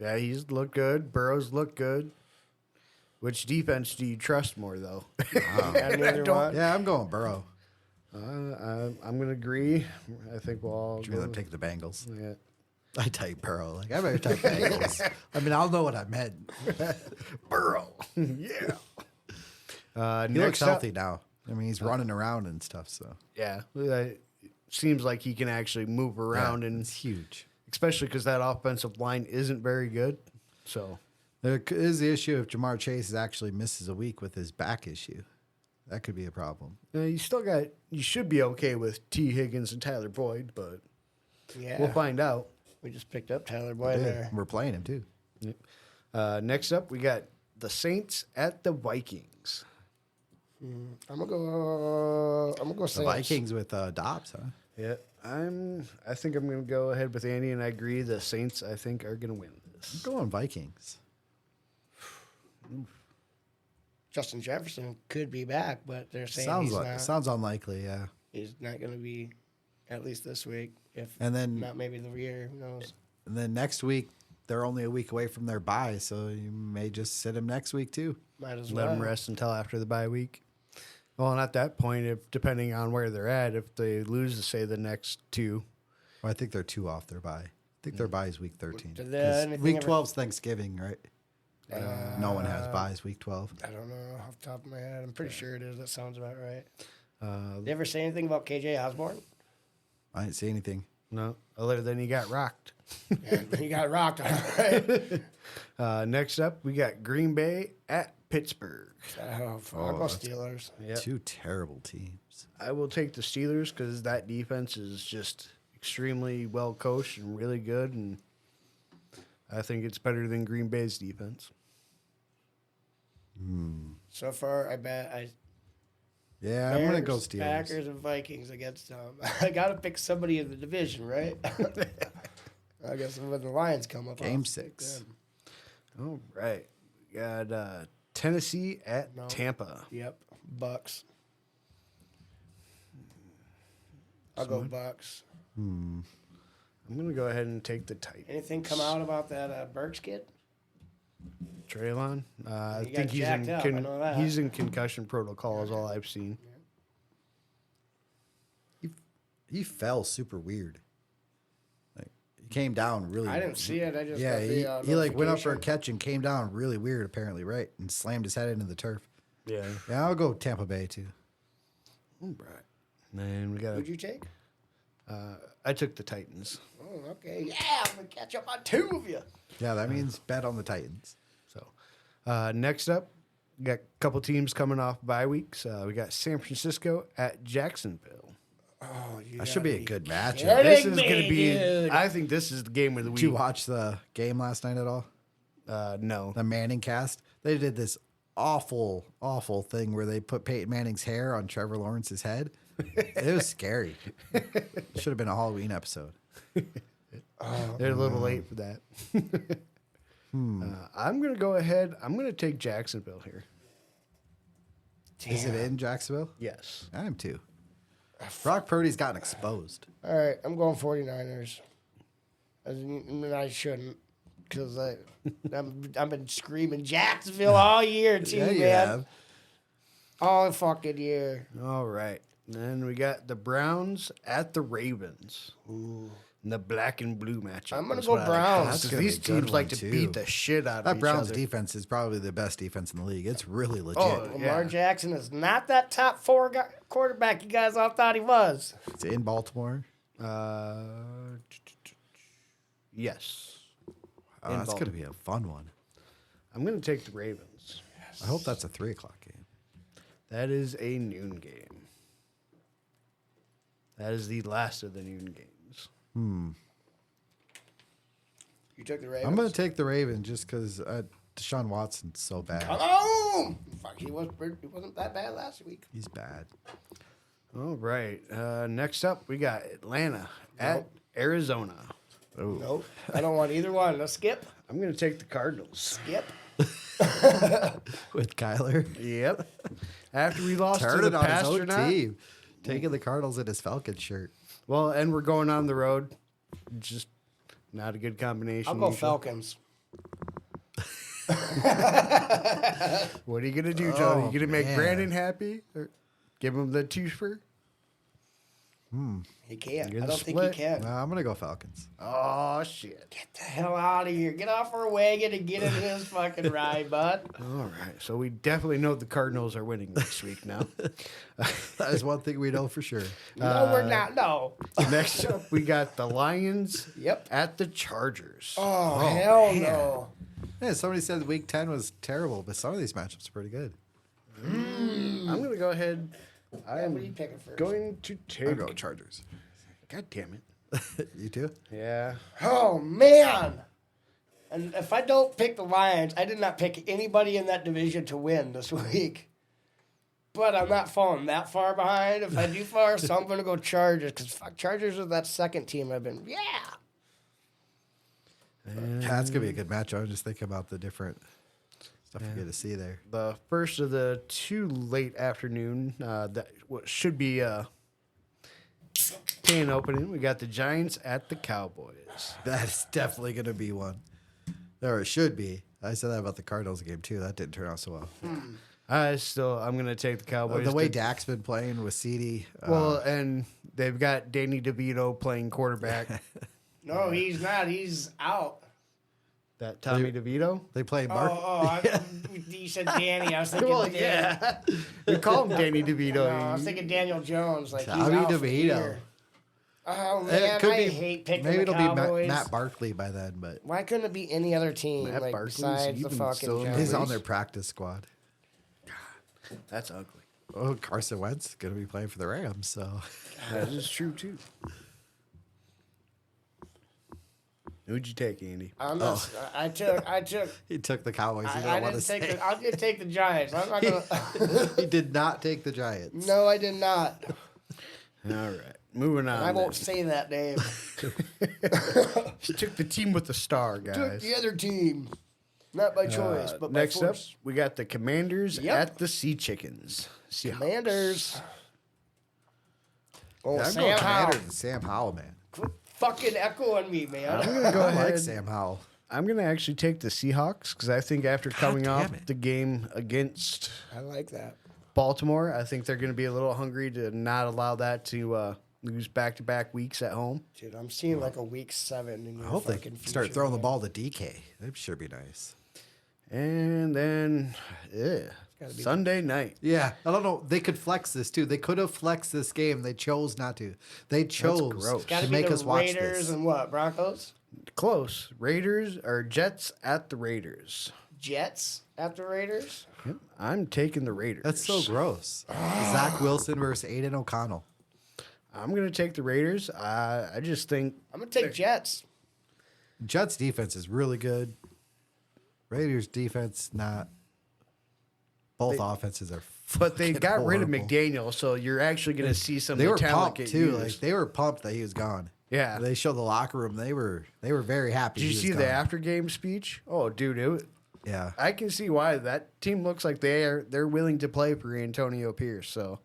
Yeah, he's looked good. Burrows looked good. Which defense do you trust more, though? Yeah, neither one. Yeah, I'm going Burrow. I'm going to agree. I think we'll all I'd rather take the Bengals. Yeah. I take Burrow. Like, I better take Bengals. I mean, I'll know what I meant. Burrow. Yeah. He looks healthy now. I mean, he's running around and stuff, so. Yeah. Seems like he can actually move around, Yeah, and it's huge. especially because that offensive line isn't very good. So, There is the issue if Jamar Chase actually misses a week with his back issue. That could be a problem. you should be okay with T. Higgins and Tyler Boyd, but Yeah. we'll find out. We just picked up Tyler Boyd there. We're playing him, too. Next up, we got the Saints at the Vikings. I'm gonna go The Saints. Vikings with Dobbs, huh? Yeah, I think I'm going to go ahead with Andy, and I agree. The Saints, I think, are going to win this. I'm going Vikings. Justin Jefferson could be back, but they're saying Sounds unlikely, yeah. he's not going to be at least this week. If And then not, maybe the year. Who knows? and then next week they're only a week away from their bye, so you may just sit him next week too. Might as Let well. them rest until after the bye week. Well, and at that point, if depending on where they're at, if they lose, say, the next two, Well, I think they're 2 off their bye. I think their bye is week 13. Did they- 'Cause anything week ever- 12 is Thanksgiving, right? No one has buys week 12. I don't know off the top of my head. I'm pretty sure it is. That sounds about right. uh, They ever say anything about KJ Osborne? I didn't see anything. no, other than he got rocked. Yeah, he got rocked. All right. Next up, we got Green Bay at Pittsburgh. I'll go Steelers. Yep. 2 terrible teams. I will take the Steelers because that defense is just extremely well coached and really good, and I think it's better than Green Bay's defense. So far, I bet Yeah, I'm going to go Bears, Steelers. Packers and Vikings against them. I got to pick somebody in the division, right? I guess when the Lions come up, Game I'll 6. pick them. All right. We got Tennessee at No. Tampa. Yep, Bucks. I'll go Bucks. I'm going to go ahead and take the Titans. Anything come out about that Burks kid? Traylon. I He got think jacked up, I know that. he's in concussion protocol is all I've seen. He fell super weird. Like he came down really. I didn't see it. I just Yeah, got the he like went up for a notification. catch and came down really weird, apparently, right? And slammed his head into the turf. Yeah. Yeah, I'll go Tampa Bay too. All right. And then we got Who'd you take? I took the Titans. Oh, okay. Yeah, I'm gonna catch up on 2 of you. Yeah, that means bet on the Titans. So next up, we got a couple teams coming off bye weeks. We got San Francisco at Jacksonville. Oh, you That should be a gotta good matchup. kidding This is me, going to be. dude. I think this is the game of the Did you week. watch the game last night at all? No. The Manning cast. They did this awful, awful thing where they put Peyton Manning's hair on Trevor Lawrence's head. It was scary. Should have been a Halloween episode. They're a little late for that. I'm going to go ahead. I'm going to take Jacksonville here. Is it in Jacksonville? Yes. I am too. Brock Purdy's gotten exposed. All right, I'm going 49ers. I shouldn't, because I've been screaming Jacksonville all year too, Yeah, you man. have. All fucking year. All right. Then we got the Browns at the Ravens. Ooh. And the black and blue matchup. I'm gonna is go what I like. Browns. That's 'Cause gonna be these a good teams like one, to too. beat the shit out of That each Browns other. defense is probably the best defense in the league. It's really legit. Oh, Lamar yeah. Jackson is not that top 4 quarterback you guys all thought he was. It's in Baltimore. Yes. Oh, In that's going to Baltimore. be a fun one. I'm going to take the Ravens. I hope that's a 3:00 game. That is a noon game. That is the last of the noon games. You took the Ravens. I'm going to take the Ravens just because Deshaun Watson's so bad. Come on! Fuck, he wasn't that bad last week. He's bad. All right. Next up, we got Atlanta at Arizona. Oh, Nope. I don't want either one. Let's skip. I'm going to take the Cardinals. Skip. with Kyler. Yep. After we lost Turn to it the on his own Pasternak. team. Taking the Cardinals in his Falcons shirt. Well, and we're going on the road. Just not a good combination. I'll go usually. Falcons. What are you going to do, Joe? Oh, you going to make man. Brandon happy? Or give him the twofer? He can't. You're I the don't think split. he can. No, I'm going to go Falcons. Oh, shit. Get the hell out of here. Get off our wagon and get in his fucking ride, bud. All right. So we definitely know the Cardinals are winning next week now. That is one thing we know for sure. No, we're not. No. Next up, we got the Lions Yep. at the Chargers. Oh, hell no. Yeah, somebody said week 10 was terrible, but some of these matchups are pretty good. I'm going to go ahead. I What are you am picking first? going to I'll take. go Chargers. God damn it. You too? Yeah. Oh, man. And if I don't pick the Lions, I did not pick anybody in that division to win this week. But I'm not falling that far behind. If I do far, so I'm going to go Chargers. Because fuck, Chargers are that second team I've been, yeah. That's going to be a good matchup. I'm just thinking about the different Stuff good to see there. The first of the two late afternoon that what should be can opening. We got the Giants at the Cowboys. That's definitely going to be one. Or it should be. I said that about the Cardinals game too. That didn't turn out so well. I'm gonna take the Cowboys. The way to- Dak's been playing with CD. well, and they've got Danny DeVito playing quarterback. No, he's not. He's out. That Tommy DeVito. they play Mark. You said Danny. I was thinking Well, Dan. yeah, we call him Danny DeVito. No, I was thinking Daniel Jones. Like he's Tommy out for the DeVito. year. Oh man, I hate picking Maybe the it'll Cowboys. be Matt Barkley by then, but Why couldn't it be any other team Matt like Barkley's besides the even fucking still in the Giants? he's on their practice squad. That's ugly. Oh, Carson Wentz going to be playing for the Rams, so That is true too. Who'd you take, Andy? I'm not, I took. he took the Cowboys. He I didn't want to didn't take say. the. I did take the Giants. I'm not gonna. He did not take the Giants. No, I did not. All right, moving on. I won't say that name. She took the team with the star, Took guys. the other team, not by choice, but by Next up, force. we got the Commanders Yep. at the Sea Chickens. Seahawks. Commanders. Oh, I'm going Sam Howell. Commanders and Sam Howell, man. Quit fucking echoing me, man. I'm gonna go I ahead. like Sam Howell. I'm gonna actually take the Seahawks because I think after coming off damn it. the game against I like that. Baltimore, I think they're gonna be a little hungry to not allow that to lose back-to-back weeks at home. Dude, I'm seeing like a week 7 in your I hope they fucking start future, throwing the man. ball to DK. That should be nice. And then, gotta be- Sunday night. Yeah, I don't know. They could flex this too. They could have flexed this game. They chose not to. They chose gross. Gotta to be make the us watch Raiders this. and what? Broncos? Close. Raiders or Jets at the Raiders. Jets at the Raiders? Yep. I'm taking the Raiders. That's so gross. Zach Wilson versus Aiden O'Connell. I'm gonna take the Raiders. I just think I'm going to take Jets. Jets defense is really good. Raiders defense not. Both offenses are. but they fucking got rid of horrible. McDaniel, so you're actually gonna see some They of were the talent pumped get too. used. Like they were pumped that he was gone. Yeah. They showed the locker room. They were very happy. Did you he was see the gone. after game speech? Oh, dude, Yeah. I can see why that team looks like they're willing to play for Antonio Pierce. So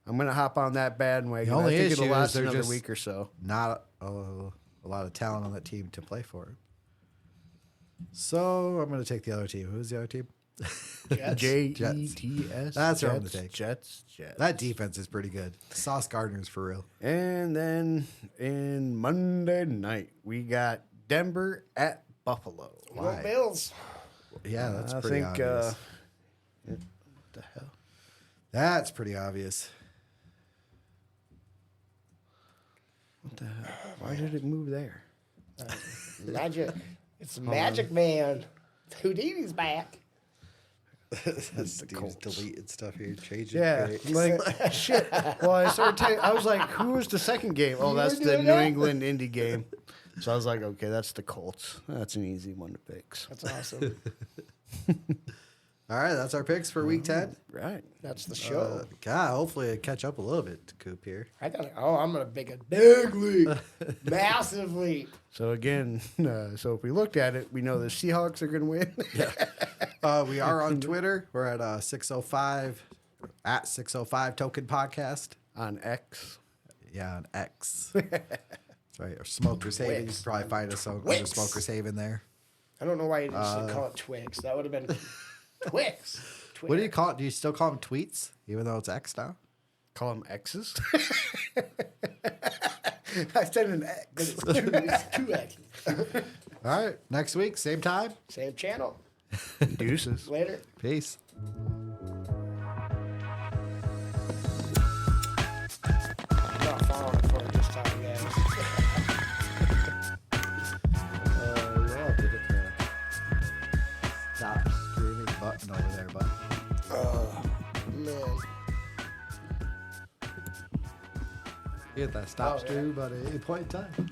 I'm gonna hop on that bandwagon. The only I think issue it'll is last they're another just- week or so. Not a lot of talent on that team to play for. So I'm going to take the other team. Who's the other team? Jets. Jets. That's what I'm gonna take. Jets. That defense is pretty good. Sauce Gardner's for real. And then in Monday night, we got Denver at Buffalo. Go Why? Bills. Yeah, that's I pretty think. obvious. What the hell? That's pretty obvious. What the hell? Why did it move there? Magic. It's Magic Man. Houdini's back. That's Colts. deleting stuff here, changing. Yeah, picks. like shit. Well, I started. I was like, "Who was the second game?" Oh, You that's were the doing New that? England Indy game. So I was like, "Okay, that's the Colts. That's an easy one to fix." That's awesome. All right, that's our picks for week 10. Right. That's the show. God, hopefully I catch up a little bit to Coop here. I got. I'm gonna make a big leap, massive leap. So again, so if we looked at it, we know the Seahawks are going to win. We are on Twitter. We're at 605 at 605 Token Podcast. On X. Yeah, on X. That's right. Or Smokers Haven. You Twix. can probably find us on Twix. Smokers Haven there. I don't know why you didn't call it Twix. That would have been Twix. What do you call it? Do you still call them tweets, even though it's X now? Call them X's. I said an X. It's two X's. All right. Next week, same time. Same channel. Deuces. Later. Peace. I'm not following it for this time, guys. You'll have to hit the stop streaming button over there, bud. Man. Hit that stop Oh, yeah. stream button at any point in time.